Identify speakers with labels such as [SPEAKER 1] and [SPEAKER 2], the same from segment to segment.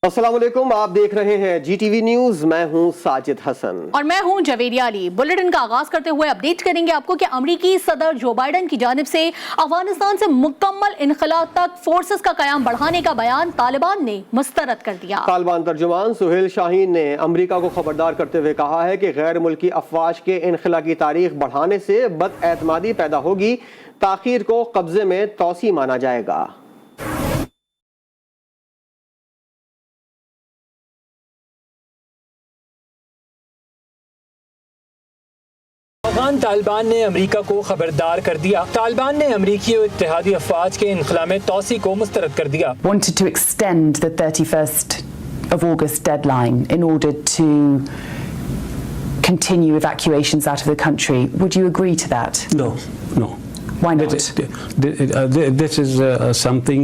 [SPEAKER 1] अस्सलाम वालेकुम, आप देख रहे हैं GTV न्यूज। मैं हूं साजिद हसन
[SPEAKER 2] और मैं हूं जवेरिया अली। बुलेटिन का आगाज करते हुए अपडेट करेंगे आपको कि अमेरिकी सदर जो बाइडन की जानिब से अफगानिस्तान से मुकम्मल इनखला तक फोर्सेस का कयाम बढ़ाने का बयान तालिबान ने मुस्तरद कर दिया।
[SPEAKER 1] तालिबान तर्जुमान सुहेल शाहीन ने अमेरिका को खबरदार करते हुए कहा है कि गैर मुल्की अफवाज के इनखला की तारीख बढ़ाने से बदएतमादी पैदा होगी, ताखीर को कब्जे में तोसी माना जाएगा।
[SPEAKER 3] अफगान तालिबान ने अमेरिका को खबरदार कर दिया। तालिबान ने अमेरिकी और इत्तेहादी अफवाज के इनखला में तोसी को मुस्तरद कर दिया।
[SPEAKER 4] Wanted to extend the 31st of August deadline in order to continue evacuations out of the country. Would you agree to that?
[SPEAKER 5] No.
[SPEAKER 4] Why not?
[SPEAKER 5] This is something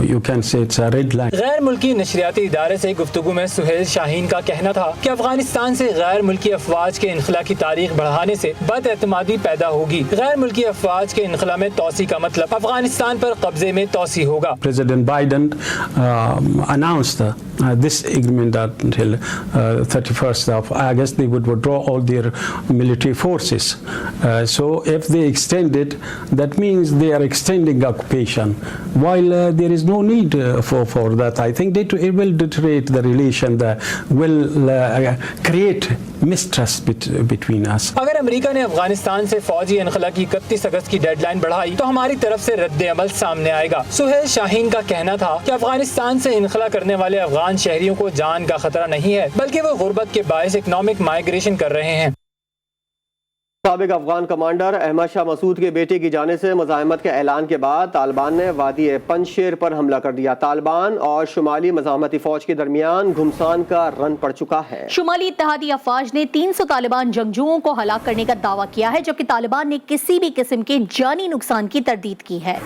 [SPEAKER 5] you can say it's a red line.
[SPEAKER 3] गैर मुल्की नशरियाती इदारे से गुफ्तगू में सुहेल शाहीन का कहना था कि अफगानिस्तान से गैर मुल्की अफवाज के इनखला की तारीख बढ़ाने से बदएतमादी पैदा होगी। गैर मुल्की अफवाज के इनखला में तोसी का मतलब अफगानिस्तान पर कब्जे में तोसी होगा।
[SPEAKER 5] President Biden announced this agreement that until 31st of August they would withdraw all their military forces. So if they extend it, that means they are extending occupation. While there is no need for that, I think it will deteriorate the relation, will create mistrust between us.
[SPEAKER 3] अगर America ने अफगानिस्तान से फौजी इनखला की 31 अगस्त की deadline बढ़ाई तो हमारी तरफ से रद्द अमल सामने आएगा। सुहेल शाहीन का कहना था कि अफगानिस्तान से इनखला करने वाले अफगान शहरियों को जान का खतरा नहीं है, बल्कि वो गुर्बत के बायस इकोनॉमिक माइग्रेशन कर रहे हैं।
[SPEAKER 1] साबिक अफगान कमांडर अहमद शाह मसूद के बेटे की जाने से मज़ाहमत के ऐलान के बाद तालिबान ने वादी पंजशेर पर हमला कर दिया। तालिबान और शुमाली मज़ाहमती फौज के दरमियान घुमसान का रन पड़ चुका है।
[SPEAKER 2] शुमाली इत्तेहादी अफवाज ने 300 तालिबान जंगजुओं को हलाक करने का दावा किया है, जबकि तालिबान ने किसी भी किस्म के जानी नुकसान की तरदीद की है।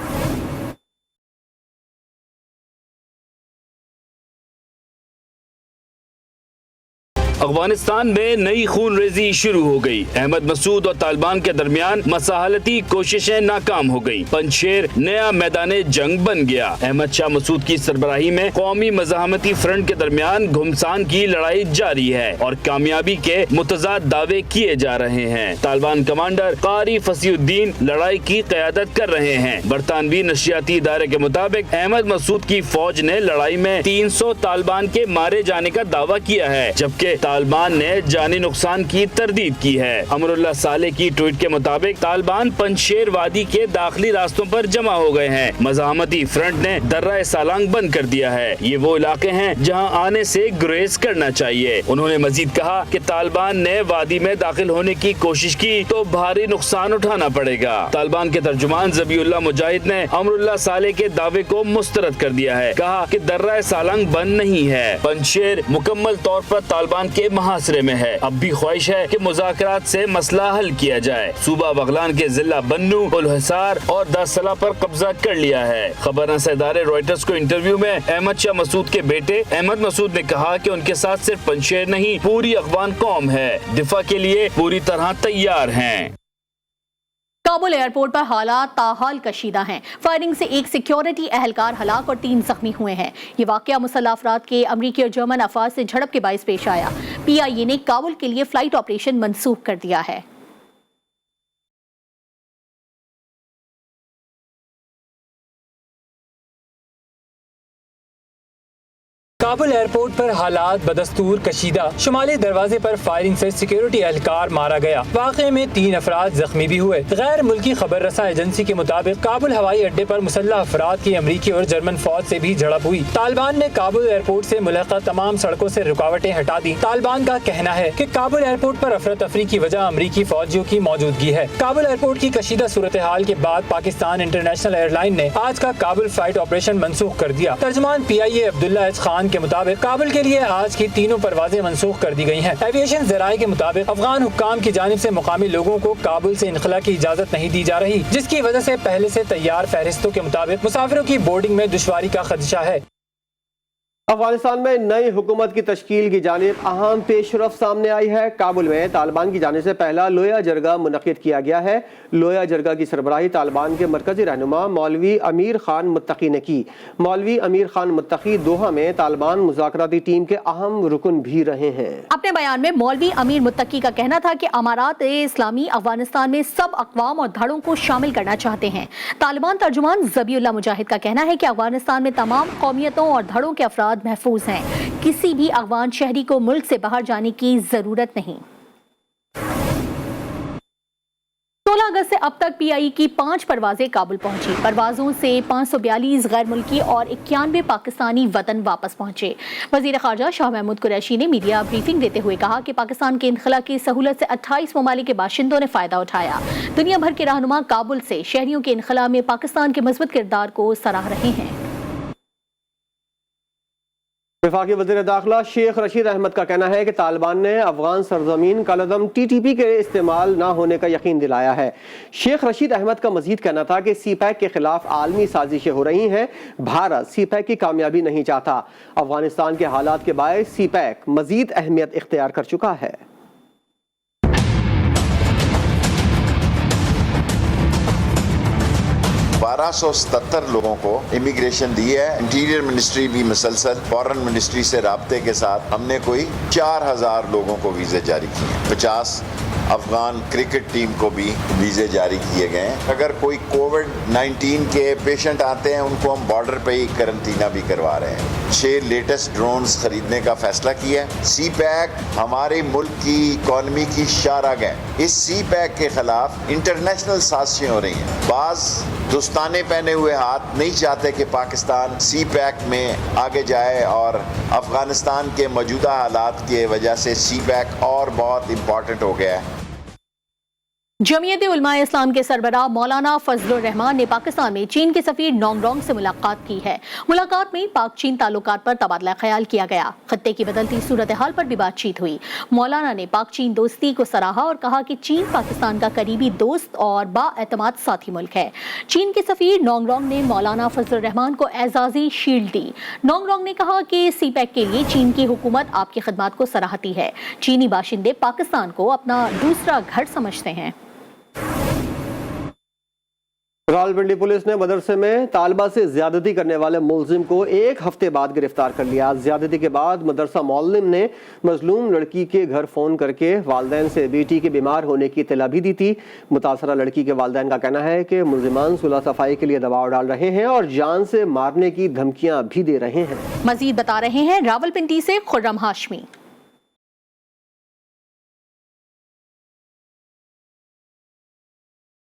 [SPEAKER 6] अफगानिस्तान में नई खून रेजी शुरू हो गई। अहमद मसूद और तालिबान के दरमियान मसाहलती कोशिशें नाकाम हो गई। पंजशेर नया मैदान जंग बन गया। अहमद शाह मसूद की सरबराही में कौमी मज़ाहमती फ्रंट के दरमियान घुमसान की लड़ाई जारी है और कामयाबी के मुतज़ाद दावे किए जा रहे हैं। तालिबान कमांडर कारी फसीउद्दीन लड़ाई की क़यादत कर रहे हैं। बरतानवी नशियाती इदारे के मुताबिक अहमद मसूद की फौज ने लड़ाई में 300 तालिबान के मारे जाने का दावा किया है, जबकि तालिबान ने जानी नुकसान की तरदीद की है। अमरुल्लाह साले की ट्वीट के मुताबिक तालिबान पंजशेर वादी के दाखिली रास्तों पर जमा हो गए हैं। मज़ाहमती फ्रंट ने दर्रा सालांग बंद कर दिया है। ये वो इलाके हैं जहां आने से गुरेज करना चाहिए। उन्होंने मजीद कहा कि तालिबान ने वादी में दाखिल होने की कोशिश की तो भारी नुकसान उठाना पड़ेगा। तालिबान के तर्जुमान ज़बीउल्लाह मुजाहिद ने अमरुल्लाह साले के दावे को मुस्तरद कर दिया है। कहा कि दर्रा सालांग बंद नहीं है, पंजशेर मुकम्मल तौर पर तालिबान के महासरे में है। अब भी ख्वाहिश है कि मुज़ाकरात से मसला हल किया जाए। सूबा बगलान के जिला बन्नू, उल हिसार और दासला पर कब्जा कर लिया है। खबररसा इदारे रॉयटर्स को इंटरव्यू में अहमद शाह मसूद के बेटे अहमद मसूद ने कहा कि उनके साथ सिर्फ पंजशेर नहीं, पूरी अफगान कौम है, दिफा के लिए पूरी तरह तैयार हैं।
[SPEAKER 2] काबुल एयरपोर्ट पर हालात ताहाल कशीदा हैं। फायरिंग से एक सिक्योरिटी एहलकार हलाक और 3 जख्मी हुए हैं। ये वाकया मुसल्लह अफराद के अमरीकी और जर्मन अफवाज से झड़प के बायस पेश आया। PIA ने काबुल के लिए फ्लाइट ऑपरेशन मंसूख कर दिया है।
[SPEAKER 3] काबुल एयरपोर्ट पर हालात बदस्तूर कशीदा। शुमाली दरवाजे पर फायरिंग से सिक्योरिटी एहलकार मारा गया। वाक़े में 3 अफराद जख्मी भी हुए। गैर मुल्की खबर रसा एजेंसी के मुताबिक काबुल हवाई अड्डे पर मुसल्लह अफराद की अमरीकी और जर्मन फौज से भी झड़प हुई। तालिबान ने काबुल एयरपोर्ट से मुल्हक़ा तमाम सड़कों से रुकावटें हटा दी। तालिबान का कहना है कि काबुल एयरपोर्ट पर अफरा तफरी की वजह अमरीकी फौजियों की मौजूदगी है। काबुल एयरपोर्ट की कशीदा सूरत हाल के बाद पाकिस्तान इंटरनेशनल एयरलाइन ने आज का काबुल फ्लाइट ऑपरेशन मंसूख कर दिया। तर्जुमान PIA अब्दुल्ला एच खान के मुताबिक काबुल के लिए आज की 3 परवाजें मंसूख कर दी गई हैं। एविएशन ज़राए के मुताबिक अफगान हुक्काम की जानिब से मुकामी लोगों को काबुल से इनखला की इजाजत नहीं दी जा रही, जिसकी वजह से पहले से तैयार फहरिस्तों के मुताबिक मुसाफिरों की बोर्डिंग में दुश्वारी का खदशा है।
[SPEAKER 1] अफगानिस्तान में नई हुकूमत की तश्कील की जानिब अहम पेशरफ सामने आई है। काबुल में तालिबान की जानिब से पहला लोया जरगा मुनक़िद किया गया है। लोया जरगा की सरबराही तालिबान के मरकजी रहनुमा मौलवी अमीर खान मुत्तकी ने की। मौलवी अमीर खान मुत्तकी दोहा में तालिबान मुज़ाकराती टीम के अहम रुकन भी रहे हैं।
[SPEAKER 2] अपने बयान में मौलवी अमीर मुत्तकी का कहना था कि अमारात इस्लामी अफगानिस्तान में सब अक़वाम और धड़ों को शामिल करना चाहते हैं। तालिबान तर्जुमान ज़बीउल्लाह मुजाहिद का कहना है कि अफगानिस्तान में तमाम कौमियतों और धड़ों के अफराद महफूज हैं। किसी भी अफगान शहरी को मुल्क से बाहर जाने की जरूरत नहीं। 16 अगस्त से अब तक PIE की 5 परवाजें काबुल पहुंची। परवाजों से 542 गैर मुल्की और 91 पाकिस्तानी वतन वापस पहुंचे। वजीर खारजा शाह महमूद कुरैशी ने मीडिया ब्रीफिंग देते हुए कहा कि पाकिस्तान के इनखला की सहूलत से 28 ममालिक के बाशिंदों ने फायदा उठाया। दुनिया भर के रहनुमा काबुल से शहरियों के इनखला में पाकिस्तान के मजबूत किरदार को सराह रहे हैं।
[SPEAKER 1] वफाकी वज़ीर दाखिला शेख रशीद अहमद का कहना है कि तालिबान ने अफगान सरजमीन कलदम TTP के इस्तेमाल न होने का यकीन दिलाया है। शेख रशीद अहमद का मजीद कहना था कि CPEC के खिलाफ आलमी साजिशें हो रही हैं। भारत CPEC की कामयाबी नहीं चाहता। अफगानिस्तान के हालात के बायस CPEC मजीद अहमियत इख्तियार कर चुका है।
[SPEAKER 7] 1277 लोगों को इमिग्रेशन दी है। इंटीरियर मिनिस्ट्री भी मुसलसल फॉरेन मिनिस्ट्री से राब्ते के साथ हमने कोई 4000 लोगों को वीज़े जारी किए हैं। 50 अफगान क्रिकेट टीम को भी वीज़े जारी किए गए हैं। अगर कोई कोविड-19 के पेशेंट आते हैं उनको हम बॉर्डर पे ही करंटीना भी करवा रहे हैं। 6 लेटेस्ट ड्रोन्स खरीदने का फैसला किया है। CPEC हमारे मुल्क की इकॉनमी की शाहराग है। इस CPEC के खिलाफ इंटरनेशनल साजिशें हो रही हैं। बाज दोस्ताने पहने हुए हाथ नहीं चाहते कि पाकिस्तान CPEC में आगे जाए और अफगानिस्तान के मौजूदा हालात की वजह से CPEC और बहुत इम्पॉर्टेंट हो गया है।
[SPEAKER 2] जमीयत उलमा इस्लाम के सरबराह मौलाना फजलुर रहमान ने पाकिस्तान में चीन के सफीर नोंगरोंग से मुलाकात की है। मुलाकात में पाक चीन ताल्लुकात पर तबादला ख्याल किया गया। खत्ते की बदलती सूरत हाल पर भी बातचीत हुई। मौलाना ने पाक चीन दोस्ती को सराहा और कहा कि चीन पाकिस्तान का करीबी दोस्त और बाएतमाद साथी मुल्क है। चीन के सफीर नोंगरोंग ने मौलाना फजलुर रहमान को एजाजी शील्ड दी। नोंगरोंग ने कहा कि CPEC के लिए चीन की हुकूमत आपकी खदमात को सराहती है। चीनी बाशिंदे पाकिस्तान को अपना दूसरा घर समझते हैं।
[SPEAKER 1] रावलपिंडी पुलिस ने मदरसे में तालबा से ज्यादती करने वाले मुलजिम को 1 हफ्ते बाद गिरफ्तार कर लिया। ज्यादती के बाद मदरसा मौल्लिम ने मजलूम लड़की के घर फोन करके वालदैन से बेटी के बीमार होने की इत्तला भी दी थी। मुतासरा लड़की के वालदैन का कहना है कि मुलजिमान सुलह सफाई के लिए दबाव डाल रहे हैं और जान से मारने की धमकियां भी दे रहे हैं।
[SPEAKER 2] मजीद बता रहे हैं रावलपिंडी से खुर्रम हाशमी।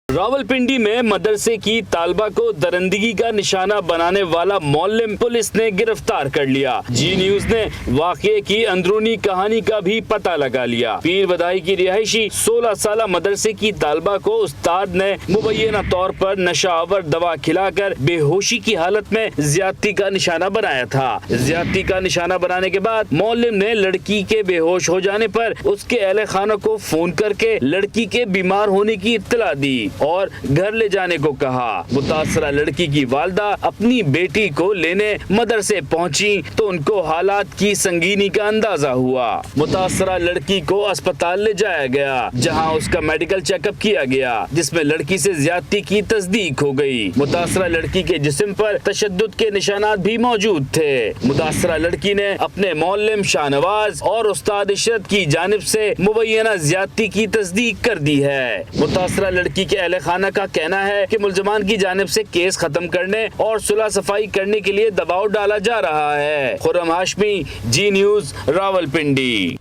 [SPEAKER 6] रावलपिंडी में मदरसे की तालबा को दरिंदगी का निशाना बनाने वाला मौल्लिम पुलिस ने गिरफ्तार कर लिया। जी न्यूज ने वाकये की अंदरूनी कहानी का भी पता लगा लिया। पीर बदाई की रिहायशी 16 साल मदरसे की तालबा को उस्ताद ने मुबैना तौर पर नशावर दवा खिलाकर बेहोशी की हालत में ज्यादती का निशाना बनाया था। ज्यादती का निशाना बनाने के बाद मौल्लिम ने लड़की के बेहोश हो जाने पर उसके अहले खाना को फोन करके लड़की के बीमार होने की इत्तला दी और घर ले जाने को कहा। मुतासरा लड़की की वालदा अपनी बेटी को लेने मदरसे पहुंची तो उनको हालात की संगीनी का अंदाजा हुआ। मुतासरा लड़की को अस्पताल ले जाया गया जहां उसका मेडिकल चेकअप किया गया जिसमें लड़की से ज्यादती की तस्दीक हो गई। मुतासरा लड़की के जिस्म पर तशद्दुद के निशानात भी मौजूद थे। मुतासरा लड़की ने अपने मौल्लिम शाहनवाज और उस्ताद इशरत की जानिब से मुबैना ज्यादती की तस्दीक कर दी है। मुतासरा लड़की के अहले खाना का कहना है कि मुल्ज़िमान की जानिब से केस खत्म करने और सुलह सफाई करने के लिए दबाव डाला जा रहा है। खुर्रम हाशमी, जी न्यूज, रावलपिंडी।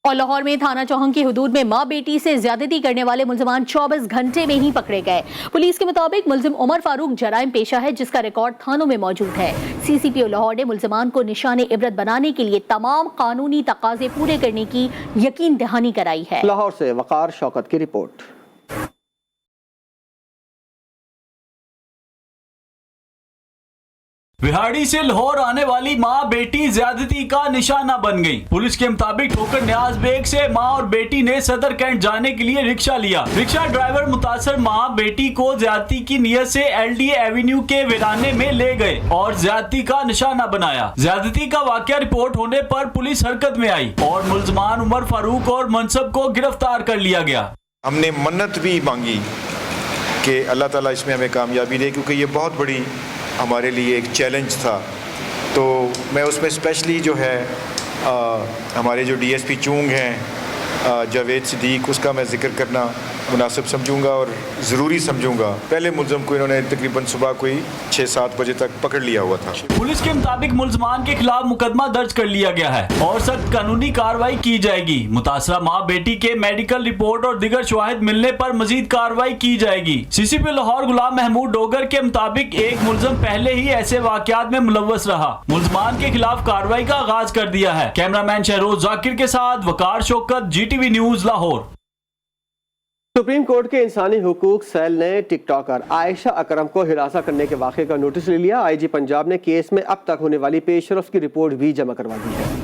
[SPEAKER 2] और लाहौर में थाना चौहंग की हुदूद में मां बेटी से ज्यादती करने वाले मुल्ज़िमान 24 घंटे में ही पकड़े गए। पुलिस के मुताबिक मुल्ज़िम उमर फारूक जराइम पेशा है जिसका रिकॉर्ड थानों में मौजूद है। CCPO लाहौर ने मुल्ज़िमान को निशाने इबरत बनाने के लिए तमाम कानूनी तकाजे पूरे करने की यकीन दहानी कराई है।
[SPEAKER 1] लाहौर से वकार शौकत की रिपोर्ट।
[SPEAKER 8] बिहाड़ी से लाहौर आने वाली मां बेटी ज्यादती का निशाना बन गई। पुलिस के मुताबिक ठोकर न्याज बेग से मां और बेटी ने सदर कैंट जाने के लिए रिक्शा लिया। रिक्शा ड्राइवर मुतासर मां बेटी को ज्यादती की नियत से LDA एवेन्यू के वीराने में ले गए और ज्यादती का निशाना बनाया। ज्यादती का वाकया रिपोर्ट होने पर पुलिस हरकत में आई और मुल्जमान उमर फारूक और मनसब को गिरफ्तार कर लिया गया।
[SPEAKER 9] हमने मन्नत भी मांगी कि अल्लाह ताला इसमें हमें कामयाबी दे, क्योंकि ये बहुत बड़ी हमारे लिए एक चैलेंज था। तो मैं उसमें स्पेशली जो है हमारे जो DSP चूंग हैं जावेद सिद्दीक, उसका मैं जिक्र करना मुनासिब समझूंगा और ज़रूरी समझूंगा। पहले मुल्ज़म को इन्होंने तकरीबन सुबह कोई 6-7 बजे तक पकड़ लिया हुआ था।
[SPEAKER 8] पुलिस के मुताबिक मुल्ज़मान के खिलाफ मुकदमा दर्ज कर लिया गया है और सख्त कानूनी कार्रवाई की जाएगी। मुतासरा माँ बेटी के मेडिकल रिपोर्ट और दीगर शवाहिद मिलने पर मजीद कार्रवाई की जाएगी। CCP लाहौर गुलाम महमूद डोगर के मुताबिक एक मुल्ज़म पहले ही ऐसे वाक़यात में मुलव्वस रहा। मुल्ज़मान के खिलाफ कार्रवाई का आगाज कर दिया है। कैमरामैन शहरोज जाकिर के साथ Waqar Shaukat, GTV news Lahore.
[SPEAKER 1] Supreme court के इंसानी हुकूक सेल ने टिकटॉकर आयशा अकरम को हिरासत करने के वाक़े का नोटिस ले लिया। IG पंजाब ने केस में अब तक होने वाली पेशरफ्त की रिपोर्ट भी जमा करवा दी है।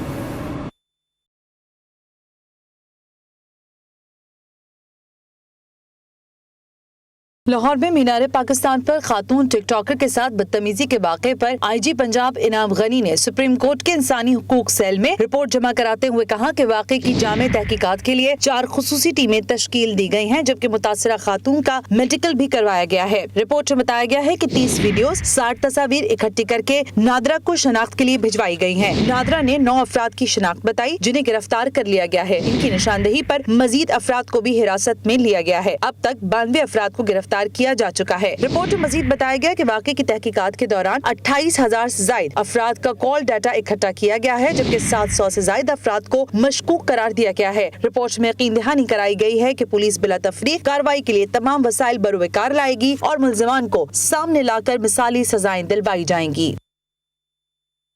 [SPEAKER 10] लाहौर में मीनारे पाकिस्तान पर खातून टिकटॉकर के साथ बदतमीजी के वाक़े पर IG पंजाब इनाम गनी ने सुप्रीम कोर्ट के इंसानी हुकूक सेल में रिपोर्ट जमा कराते हुए कहा कि वाक़े की जामे तहकीकात के लिए 4 खुसूसी टीमें तश्कील दी गई हैं, जबकि मुतासरा खातून का मेडिकल भी करवाया गया है। रिपोर्ट में बताया गया है कि 30 वीडियोस 60 तस्वीर इकट्ठी करके नादरा को शनाख्त के लिए भिजवाई गई है। नादरा ने 9 अफराद की शनाख्त बताई जिन्हें गिरफ्तार कर लिया गया है। इनकी निशानदेही पर मजीद अफराद को भी हिरासत में लिया गया है। अब तक 92 अफराद को गिरफ्तार किया जा चुका है। रिपोर्ट में मजीद बताया गया कि वाक़े की तहकीकात के दौरान 28,000 से ज्यादा अफराद का कॉल डाटा इकट्ठा किया गया है, जबकि 700 से ज्यादा अफराद को मशकूक करार दिया गया है। रिपोर्ट में यकीन दहानी कराई गई है कि पुलिस बिला तफरीक कार्रवाई के लिए तमाम वसाइल बरोकार लाएगी और मुल्ज़िमान को सामने लाकर मिसाली सजाएं दिलवाई जाएंगी।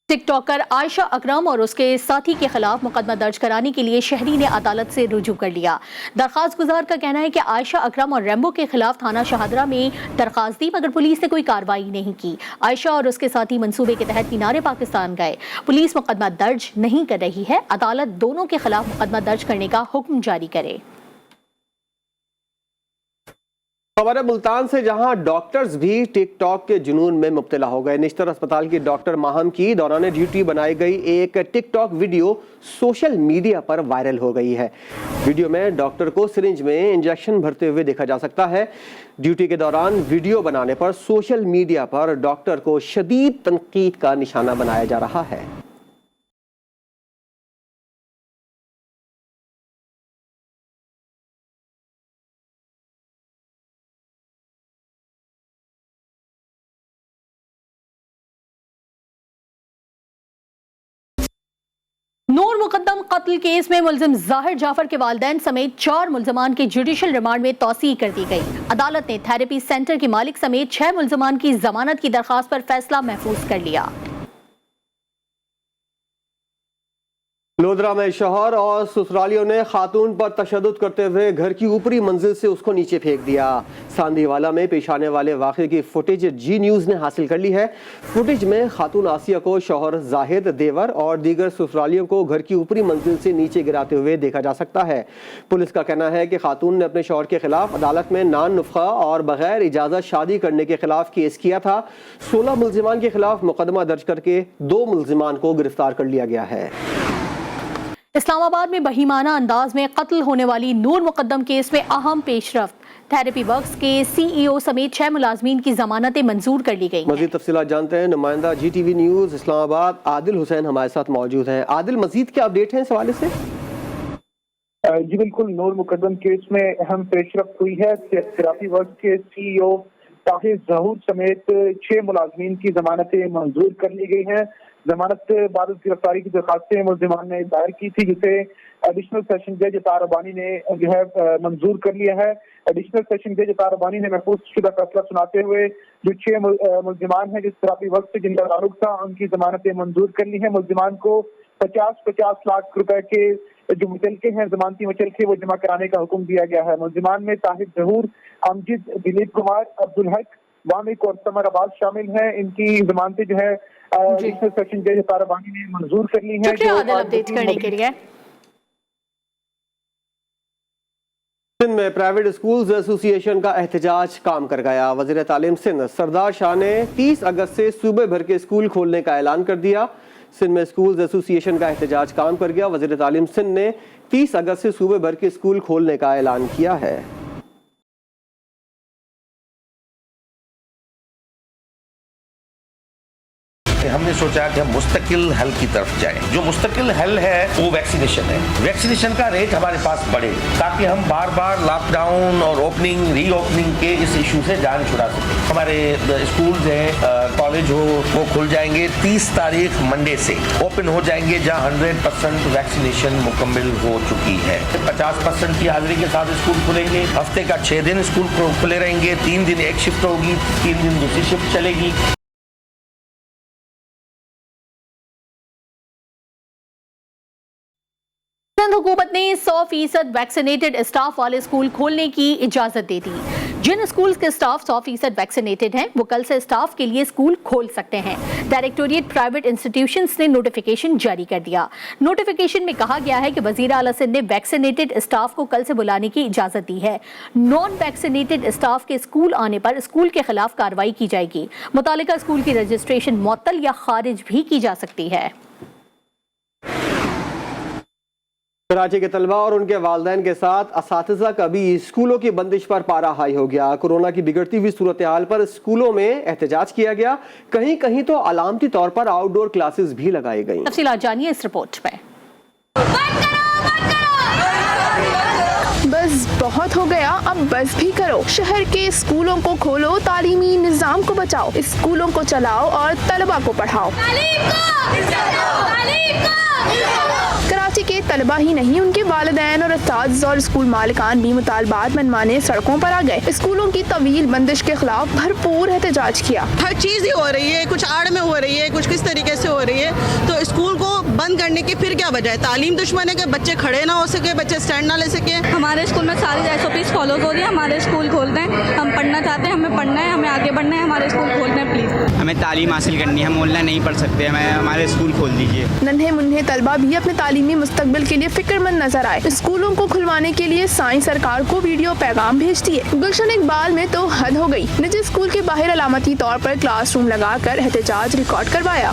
[SPEAKER 2] टिकटॉकर आयशा अकरम और उसके साथी के खिलाफ मुकदमा दर्ज कराने के लिए शहरी ने अदालत से रुजू कर लिया। दरख्वास्त गुजार का कहना है कि आयशा अकरम और रैम्बो के खिलाफ थाना शाहदरा में दरख्वास्त दी, मगर पुलिस ने कोई कार्रवाई नहीं की। आयशा और उसके साथी मंसूबे के तहत मीनारे पाकिस्तान गए। पुलिस मुकदमा दर्ज नहीं कर रही है। अदालत दोनों के खिलाफ मुकदमा दर्ज करने का हुक्म जारी करे।
[SPEAKER 1] खबर मुल्तान से, जहां डॉक्टर्स भी टिकटॉक के जुनून में मुब्तला हो गए। निश्तर अस्पताल की डॉक्टर माहम की दौरान ड्यूटी बनाई गई एक टिकटॉक वीडियो सोशल मीडिया पर वायरल हो गई है। वीडियो में डॉक्टर को सिरिंज में इंजेक्शन भरते हुए देखा जा सकता है। ड्यूटी के दौरान वीडियो बनाने पर सोशल मीडिया पर डॉक्टर को शदीद तनकीद का निशाना बनाया जा रहा है।
[SPEAKER 2] नूर मुकद्दम कत्ल केस में मुलजिम जाहिर जाफर के वालिदैन समेत 4 मुल्जमान की जुडिशल रिमांड में तौसीह कर दी गई। अदालत ने थेरेपी सेंटर के मालिक समेत 6 मुल्जमान की जमानत की दरखास्त पर फैसला महफूज कर लिया।
[SPEAKER 1] लोधरा में शौहर और ससुरालियों ने खातून पर तशद्दुद करते हुए घर की ऊपरी मंजिल से उसको नीचे फेंक दिया। सांधीवाला में पेश आने वाले वाक़े की फुटेज जी न्यूज़ ने हासिल कर ली है। फुटेज में खातून आसिया को शौहर जाहिद, देवर और दीगर ससुरालियों को घर की ऊपरी मंजिल से नीचे गिराते हुए देखा जा सकता है। पुलिस का कहना है कि खातून ने अपने शौहर के खिलाफ अदालत में नान नुफ़्खा और बगैर इजाज़त शादी करने के खिलाफ केस किया था। 16 मुल्जिमान के खिलाफ मुकदमा दर्ज करके 2 मुल्जिमान को गिरफ्तार कर लिया गया है।
[SPEAKER 2] इस्लामाबाद में बहीमाना अंदाज में कत्ल होने वाली नूर मुकद्दम केस में अहम पेशरफ्त। थेरेपी वर्क्स के CEO समेत 6 मुलाजमीन की जमानतें मंजूर कर ली गई।
[SPEAKER 1] मजीद तफसीलात जानते हैं नुमाइंदा GTV न्यूज़ इस्लामाबाद आदिल हुसैन हमारे साथ मौजूद हैं। आदिल, मजीद क्या अपडेट है इस हवाले से?
[SPEAKER 11] जी बिल्कुल, नूर मुकद्दम केस में अहम पेशरफ्त हुई है। थेरेपी वर्क्स के CEO ताहिर जहूर समेत 6 मुलाजमीन की जमानतें मंजूर कर ली गई हैं। जमानत बाद गिरफ्तारी की दरखास्तें मुल्जिमान ने दायर की थी, जिसे एडिशनल सेशन जज अतार रब्बानी ने जो है मंजूर कर लिया है। एडिशनल सेशन जज अतार रब्बानी ने महफूज शुदा फैसला सुनाते हुए जो 6 मुल्जिमान हैं जिस थेरेपी वर्क से जिनका ताल्लुक था, उनकी जमानतें मंजूर कर ली है। मुल्जिमान को 50-50 लाख रुपए के जो मुचलके हैं, जमानती मुचलके, वो जमा कराने का हुक्म दिया गया है। मुल्जिमान में ताहिर जहूर, अमजिद, दिलीप कुमार, अब्दुल हक, वामिक और समर अब्बास शामिल हैं। इनकी जमानतें जो है एडिशनल सेशन जज ताराबानी ने मंजूर कर ली है।
[SPEAKER 2] शुक्रिया आदिल अपडेट करने के लिए।
[SPEAKER 1] सिंध में प्राइवेट स्कूल्स एसोसिएशन का एहतजाज काम कर गया। वज़ीर तालीम सिंध सरदार शाह ने 30 अगस्त से सूबे भर के स्कूल खोलने का ऐलान कर दिया। सिंध में स्कूल्स एसोसिएशन का एहतजाज काम कर गया। वज़ीर तालीम सिंध ने 30 अगस्त से सूबे भर के स्कूल खोलने का ऐलान किया है।
[SPEAKER 12] हमने सोचा कि हम मुस्तकिल हल की तरफ जाएं। जो मुस्तकिल हल है वो वैक्सीनेशन है। वैक्सीनेशन का रेट हमारे पास बढ़े ताकि हम बार बार लॉकडाउन और ओपनिंग रीओपनिंग के इस इशू से जान छुड़ा सकें। हमारे स्कूल्स हैं, कॉलेज हो, वो खुल जाएंगे 30 तारीख मंडे से ओपन हो जाएंगे, जहां 100% वैक्सीनेशन मुकम्मल हो चुकी है। 50% की हाजिरी के साथ स्कूल खुलेंगे। हफ्ते का 6 दिन स्कूल खुले रहेंगे। 3 दिन एक शिफ्ट होगी, 3 दिन दूसरी शिफ्ट चलेगी।
[SPEAKER 2] सिंध हुकूमत ने 100% वैक्सीनेटेड स्टाफ वाले स्कूल खोलने की इजाजत दे दी। जिन स्कूल्स के स्टाफ 100% वैक्सीनेटेड हैं वो कल से स्टाफ के लिए स्कूल खोल सकते हैं। डायरेक्टोरेट प्राइवेट इंस्टीट्यूशंस ने नोटिफिकेशन जारी कर दिया। नोटिफिकेशन में कहा गया है कि वजीर आला सिंध ने वैक्सीनेटेड स्टाफ को कल से बुलाने की इजाजत दी है। नॉन वैक्सीनेटेड स्टाफ के स्कूल आने पर स्कूल के खिलाफ कार्रवाई की जाएगी। मुतालिका स्कूल की रजिस्ट्रेशन मुअत्तल या खारिज भी की जा सकती है।
[SPEAKER 1] कराची के तलबा और उनके वालिदैन के साथ असातिज़ा का भी स्कूलों की बंदिश पर पारा हाई हो गया। कोरोना की बिगड़ती हुई सूरत हाल पर स्कूलों में एहतजाज किया गया। कहीं कहीं तो अलामती तौर पर आउटडोर क्लासेस भी लगाई गई।
[SPEAKER 2] तफसीलात जानिए इस रिपोर्ट में।
[SPEAKER 13] बस बहुत हो गया, अब बस भी करो। शहर के स्कूलों को खोलो, तालीमी निजाम को बचाओ, स्कूलों को चलाओ और तलबा को पढ़ाओ। कराची के तलबा ही नहीं, उनके वालिदैन और उस्ताद और स्कूल मालिकान भी मुतालबात मनमाने सड़कों पर आ गए। स्कूलों की तवील बंदिश के खिलाफ भरपूर एहतजाज किया।
[SPEAKER 14] हर चीज ही हो रही है, कुछ आड़ में हो रही है, कुछ किस तरीके से हो रही है, तो स्कूल को बंद करने की फिर क्या वजह है? तालीम दुश्मन है कि बच्चे खड़े ना हो सके, बच्चे स्टैंड ना ले सके।
[SPEAKER 15] हमारे स्कूल में सारी SOPs फॉलो हो रही है। हमारे स्कूल खोल दें, हम पढ़ना चाहते हैं, हमें पढ़ना है, हमें आगे बढ़ना है, हमारे स्कूल खोल दें प्लीज।
[SPEAKER 16] हमें तालीम हासिल करनी है, हम ऑनलाइन नहीं पढ़ सकते, हमें हमारे स्कूल खोल दीजिए।
[SPEAKER 13] नन्हे मुन्ने तलबा भी अपने तालीमी मुस्तकबिल के लिए फिक्रमंद नजर आए। स्कूलों को खुलवाने के लिए साईं सरकार को वीडियो पैगाम भेज दिए। गुलशन इकबाल में तो हद हो गई। निजी स्कूल के बाहर अलामती तौर पर क्लासरूम लगाकर एहतजाज रिकॉर्ड करवाया।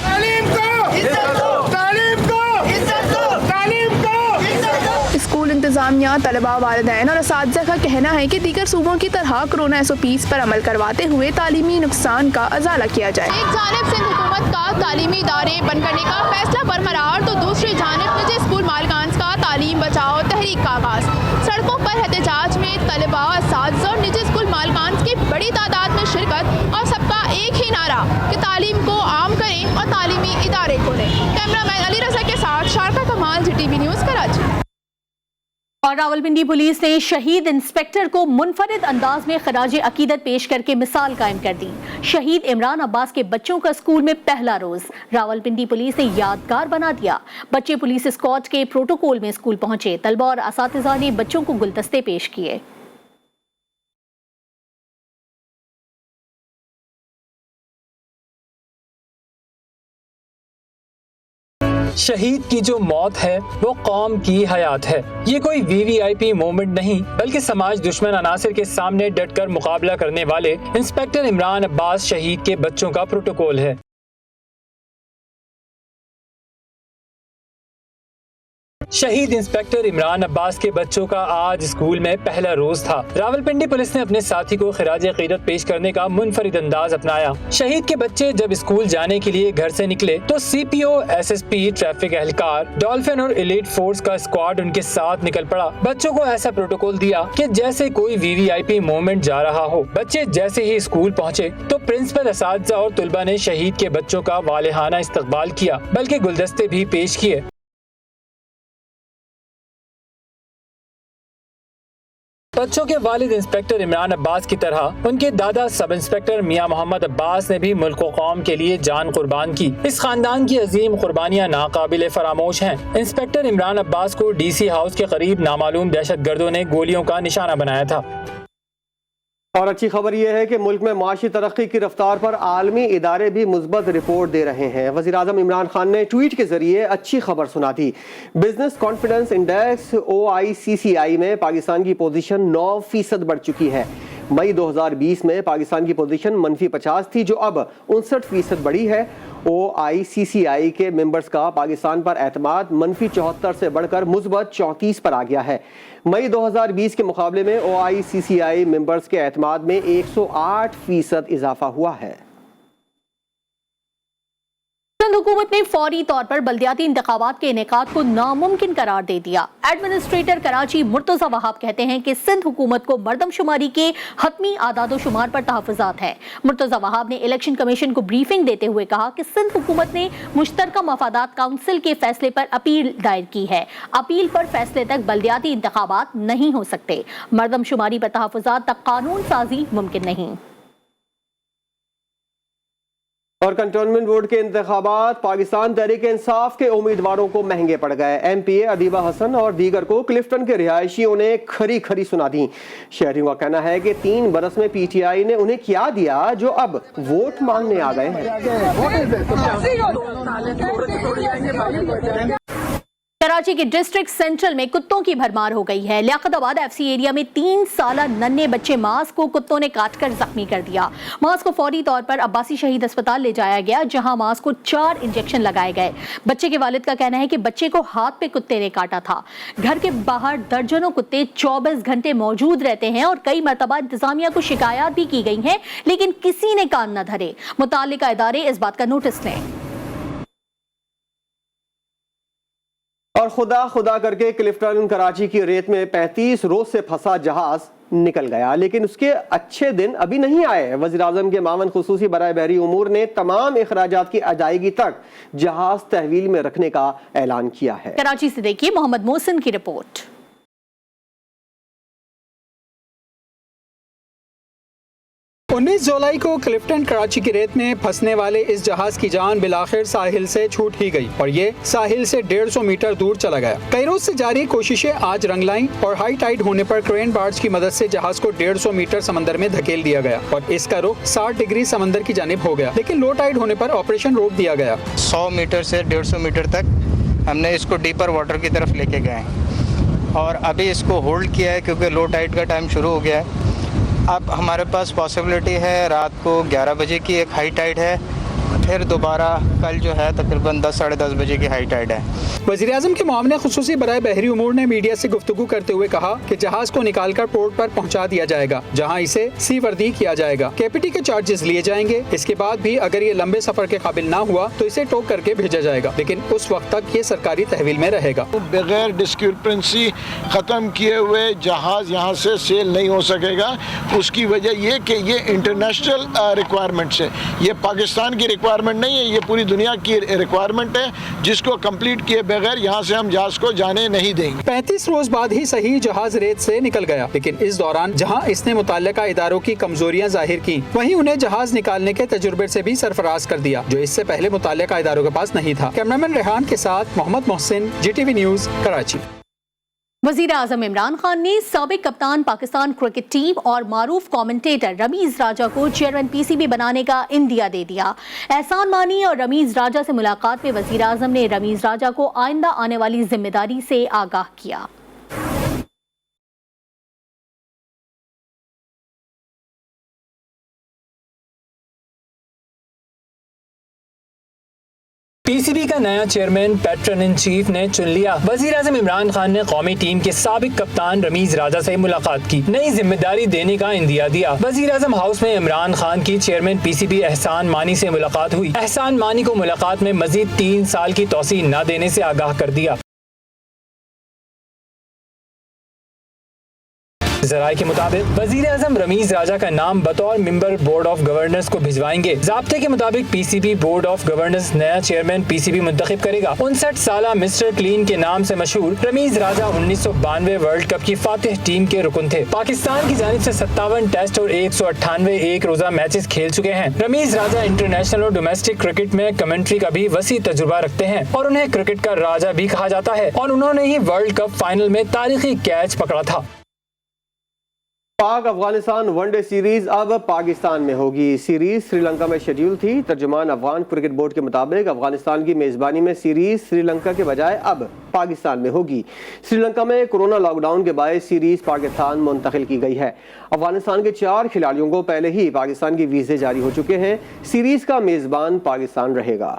[SPEAKER 13] स्कूल इंतजामिया, तलबा, वालिदैन और असातिज़ा का कहना है कि दीगर सूबों की तरह कोरोना SOPs पर अमल करवाते हुए तालीमी नुकसान का अजाला किया जाए। एक जानिब सिंध हुकूमत का तालीमी इदारे बंद करने का फैसला बरकरार, तो दूसरी जानिब निजी स्कूल मालिकान का तालीम बचाओ तहरीक का आगाज। सड़कों पर एहतजाज में तलबा, असातिज़ा और निजी स्कूल मालिकान की बड़ी तादाद में शिरकत और सबका एक ही नारा कि तालीम को आम करें और तालीमी इदारे खोलें। कैमरामैन अली रजा के साथ शारका कमाल, GTV न्यूज़ कराची।
[SPEAKER 2] और रावलपिंडी पुलिस ने शहीद इंस्पेक्टर को मुनफरिद अंदाज में खराज अकीदत पेश करके मिसाल कायम कर दी। शहीद इमरान अब्बास के बच्चों का स्कूल में पहला रोज रावलपिंडी पुलिस ने यादगार बना दिया। बच्चे पुलिस स्क्वाड के प्रोटोकॉल में स्कूल पहुंचे। तलबा और असातिज़ा ने बच्चों को गुलदस्ते पेश किए।
[SPEAKER 3] शहीद की जो मौत है वो कौम की हयात है। ये कोई VVIP मोमेंट नहीं, बल्कि समाज दुश्मन अनासिर के सामने डटकर मुकाबला करने वाले इंस्पेक्टर इमरान अब्बास शहीद के बच्चों का प्रोटोकॉल है। शहीद इंस्पेक्टर इमरान अब्बास के बच्चों का आज स्कूल में पहला रोज था। रावलपिंडी पुलिस ने अपने साथी को खिराज अकीदत पेश करने का मुनफरिद अंदाज अपनाया। शहीद के बच्चे जब स्कूल जाने के लिए घर से निकले तो CPO, SSP, ट्रैफिक एहलकार, डॉल्फिन और एलीट फोर्स का स्क्वाड उनके साथ निकल पड़ा। बच्चों को ऐसा प्रोटोकॉल दिया कि जैसे कोई VVIP मोमेंट जा रहा हो। बच्चे जैसे ही स्कूल पहुँचे तो प्रिंसिपल, असातिज़ा और तुलबा ने शहीद के बच्चों का वालेहाना इस्तकबाल किया, बल्कि गुलदस्ते भी पेश किए। बच्चों के वालिद इंस्पेक्टर इमरान अब्बास की तरह उनके दादा सब इंस्पेक्टर मियां मोहम्मद अब्बास ने भी मुल्क व कौम के लिए जान कुर्बान की। इस खानदान की अजीम कुर्बानियां नाकाबिले फरामोश हैं। इंस्पेक्टर इमरान अब्बास को DC हाउस के करीब नामालूम दहशतगर्दों ने गोलियों का निशाना बनाया था।
[SPEAKER 1] और अच्छी खबर यह है कि मुल्क में माशी तरक्की की रफ्तार पर आलमी इदारे भी मुस्बत रिपोर्ट दे रहे हैं। वज़ीर-ए-आज़म इमरान खान ने ट्वीट के जरिए अच्छी खबर सुना दी। बिजनेस कॉन्फिडेंस इंडेक्स OICCI में पाकिस्तान की पोजीशन 9% बढ़ चुकी है। मई 2020 में पाकिस्तान की पोजीशन -50 थी, जो अब 59% बढ़ी है। OICCI के मेंबर्स का पाकिस्तान पर एतमाद -74 से बढ़कर मुस्बत 34 पर आ गया है। मई 2020 के मुकाबले में OICCI मेंबर्स के एतमाद में 108% इजाफा हुआ है।
[SPEAKER 2] सिंध हुकूमत ने फौरी तौर पर बल्दियाती इंतखाबात के इनेकाद को नामुमकिन करार दे दिया। एडमिनिस्ट्रेटर कराची मुर्तज़ा वहाब कहते हैं कि सिंध हुकूमत को मरदमशुमारी के हतमी आदादोशुमार पर तहफ़्फ़ुज़ात है। मुर्तज़ा वहाब ने इलेक्शन कमीशन को ब्रीफिंग देते हुए कहा कि सिंध हुकूमत ने मुश्तरका मफादात काउंसिल के फैसले पर अपील दायर की है। अपील पर फैसले तक बल्दियाती इंतखाबात नहीं हो सकते। मरदमशुमारी पर तहफ़्फ़ुज़ात तक कानून साजी मुमकिन नहीं।
[SPEAKER 1] और कंटोनमेंट बोर्ड के इंतखाबात पाकिस्तान तहरीक इंसाफ के उम्मीदवारों को महंगे पड़ गए। MPA अदीबा हसन और दीगर को क्लिफ्टन के रिहायशियों ने खरी खरी सुना दी। शहरियों का कहना है कि 3 बरस में PTI ने उन्हें क्या दिया जो अब वोट मांगने आ गए हैं।
[SPEAKER 2] कराची के डिस्ट्रिक्ट सेंट्रल में कुत्तों की भरमार हो गई है। लियाकताबाद FC एरिया में 3 साला नन्हे बच्चे मास को कुत्तों ने काटकर जख्मी कर दिया। मास को फौरी तौर पर अब्बासी शहीद अस्पताल ले जाया गया, जहां मास को 4 इंजेक्शन लगाए गए। बच्चे के वालिद का कहना है कि बच्चे को हाथ पे कुत्ते ने काटा था। घर के बाहर दर्जनों कुत्ते 24 घंटे मौजूद रहते हैं और कई मरतबा इंतजामिया को शिकायत भी की गई है, लेकिन किसी ने कान न धरे। मुताल्लिका इदारे इस बात का नोटिस लें।
[SPEAKER 1] और खुदा करके क्लिफ्टन कराची की रेत में 35 रोज से फंसा जहाज निकल गया, लेकिन उसके अच्छे दिन अभी नहीं आए। वज़ीर-ए-आज़म के मावन खुसूसी बराए बहरी उमूर ने तमाम इखराजात की अदायगी तक जहाज तहवील में रखने का ऐलान किया है।
[SPEAKER 2] कराची से देखिए मोहम्मद मोहसिन की रिपोर्ट।
[SPEAKER 3] 19 जुलाई को क्लिफ्टन कराची की रेत में फंसने वाले इस जहाज की जान बिलाखिर साहिल से छूट ही गई और ये साहिल से 150 मीटर दूर चला गया। कई रोज से जारी कोशिशें आज रंग लाईं और हाई टाइड होने पर क्रेन बार्ज की मदद से जहाज को 150 मीटर समंदर में धकेल दिया गया और इसका रुख 60 डिग्री समंदर की जानिब हो गया, लेकिन लो टाइड होने पर ऑपरेशन रोक दिया गया।
[SPEAKER 17] 100 मीटर से 150 मीटर तक हमने इसको डीपर वाटर की तरफ लेके गए और अभी इसको होल्ड किया है क्योंकि लो टाइड का टाइम शुरू हो गया है। अब हमारे पास पॉसिबिलिटी है रात को 11 बजे की एक हाई टाइड है, फिर दोबारा कल जो है तकरीबन 10 साढ़े 10 बजे की हाई टाइड है।
[SPEAKER 3] वज़ीर-ए-आज़म के मामले खुसूसी बराए बहरी उमूर ने मीडिया से गुफ्तगू करते हुए कहा कि जहाज को निकालकर पोर्ट पर पहुंचा दिया जाएगा, जहां इसे सी वर्दी किया जाएगा। KPT के चार्जेस लिए जाएंगे। इसके बाद भी अगर ये लंबे सफर के काबिल ना हुआ तो इसे टोक करके भेजा जाएगा, लेकिन उस वक्त तक ये सरकारी तहवील में रहेगा।
[SPEAKER 18] बगैर डिस्क्रिपेंसी खत्म किए हुए जहाज यहाँ से सेल नहीं हो सकेगा। उसकी वजह ये कि ये इंटरनेशनल रिक्वायरमेंट्स है, ये पाकिस्तान की रिक्वायरमेंट नहीं है, ये पूरी दुनिया की रिक्वायरमेंट है, जिसको कंप्लीट किए बगैर यहाँ से हम जहाज को जाने नहीं देंगे।
[SPEAKER 3] 35 रोज बाद ही सही जहाज रेत से निकल गया, लेकिन इस दौरान जहां इसने मुतल्लिका इदारों की कमजोरियां जाहिर की, वहीं उन्हें जहाज निकालने के तजुर्बे से भी सरफराज कर दिया, जो इससे पहले मुतल्लिका इदारों के पास नहीं था। कैमरामैन रेहान के साथ मोहम्मद मोहसिन, GTV न्यूज, कराची।
[SPEAKER 2] वज़ीर-ए-आज़म इमरान खान ने साबिक कप्तान पाकिस्तान क्रिकेट टीम और मारूफ कमेंटेटर रमीज राजा को चेयरमैन PCB बनाने का इंदिया दे दिया। एहसान मानी और रमीज राजा से मुलाकात में वज़ीर-ए-आज़म ने रमीज राजा को आइंदा आने वाली जिम्मेदारी से आगाह किया।
[SPEAKER 3] PCB का नया चेयरमैन पैट्रन इन चीफ ने चुन लिया। वज़ीर-ए-आज़म इमरान खान ने कौमी टीम के साबिक कप्तान रमीज राजा से मुलाकात की, नई जिम्मेदारी देने का इंदिया दिया। वज़ीर-ए-आज़म हाउस में इमरान खान की चेयरमैन PCB एहसान मानी से मुलाकात हुई। एहसान मानी को मुलाकात में मजीद 3 साल की तौसी न देने से आगाह कर दिया। ज़राए के मुताबिक वज़ीर-ए-आज़म रमीज राजा का नाम बतौर मेंबर बोर्ड ऑफ गवर्नर्स को भिजवाएंगे। ज़ाब्ते के मुताबिक PCB बोर्ड ऑफ गवर्नर्स नया चेयरमैन PCB मुंतखब करेगा। 59 साला मिस्टर क्लीन के नाम से मशहूर रमीज राजा 1992 वर्ल्ड कप की फातिह टीम के रुकन थे। पाकिस्तान की जानिब से 57 टेस्ट और 198 एक रोजा मैचेस खेल चुके हैं। रमीज राजा इंटरनेशनल और डोमेस्टिक क्रिकेट में कमेंट्री का भी वसी तजुर्बा रखते हैं और उन्हें क्रिकेट का राजा भी कहा जाता है और उन्होंने ही वर्ल्ड कप फाइनल में तारीखी कैच पकड़ा था।
[SPEAKER 1] पाक अफगानिस्तान वनडे सीरीज अब पाकिस्तान में होगी। सीरीज श्रीलंका में शेड्यूल थी। तर्जुमान अफगान क्रिकेट बोर्ड के मुताबिक अफगानिस्तान की मेजबानी में सीरीज श्रीलंका के बजाय अब पाकिस्तान में होगी। श्रीलंका में कोरोना लॉकडाउन के बायस सीरीज पाकिस्तान मुंतकिल की गई है। अफगानिस्तान के 4 खिलाड़ियों को पहले ही पाकिस्तान की वीजे जारी हो चुके हैं। सीरीज का मेजबान पाकिस्तान रहेगा।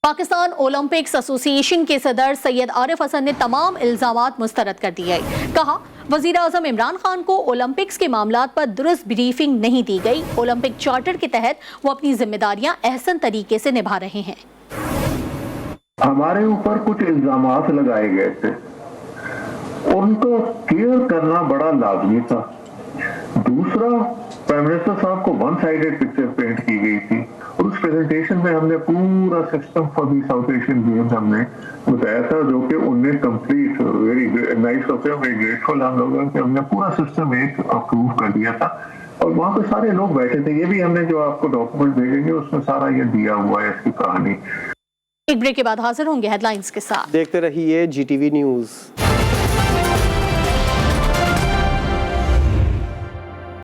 [SPEAKER 2] पाकिस्तान ओलंपिक्स एसोसिएशन के सदर सैयद आरिफ हसन ने तमाम इल्जामात मुस्तरद कर दिए। कहा, वजीर आजम इमरान खान को ओलंपिक्स के मामलात पर दुरुस्त ब्रीफिंग नहीं दी गई। ओलंपिक चार्टर के तहत वो अपनी जिम्मेदारियां अहसन तरीके से निभा रहे हैं।
[SPEAKER 19] हमारे ऊपर कुछ इल्जामात लगाए गए थे, उनको क्लियर करना बड़ा लाजमी था। दूसरा, प्राइम मिनिस्टर साहब को वन साइडेड पिक्चर पेंट की गई थी और उस प्रेजेंटेशन में हमने पूरा system for the south Asian games हमने बताया था, जो कि उनने complete, very nice of them, very grateful हम लोगों कि हमने पूरा सिस्टम एक अप्रूव कर दिया था और वहाँ पे सारे लोग बैठे थे। ये भी हमने जो आपको डॉक्यूमेंट भेजेंगे उसमें सारा ये दिया हुआ है इसकी कहानी।
[SPEAKER 2] एक ब्रेक के बाद हाजिर होंगे हेडलाइंस के साथ।
[SPEAKER 1] देखते रहिए GTV न्यूज़।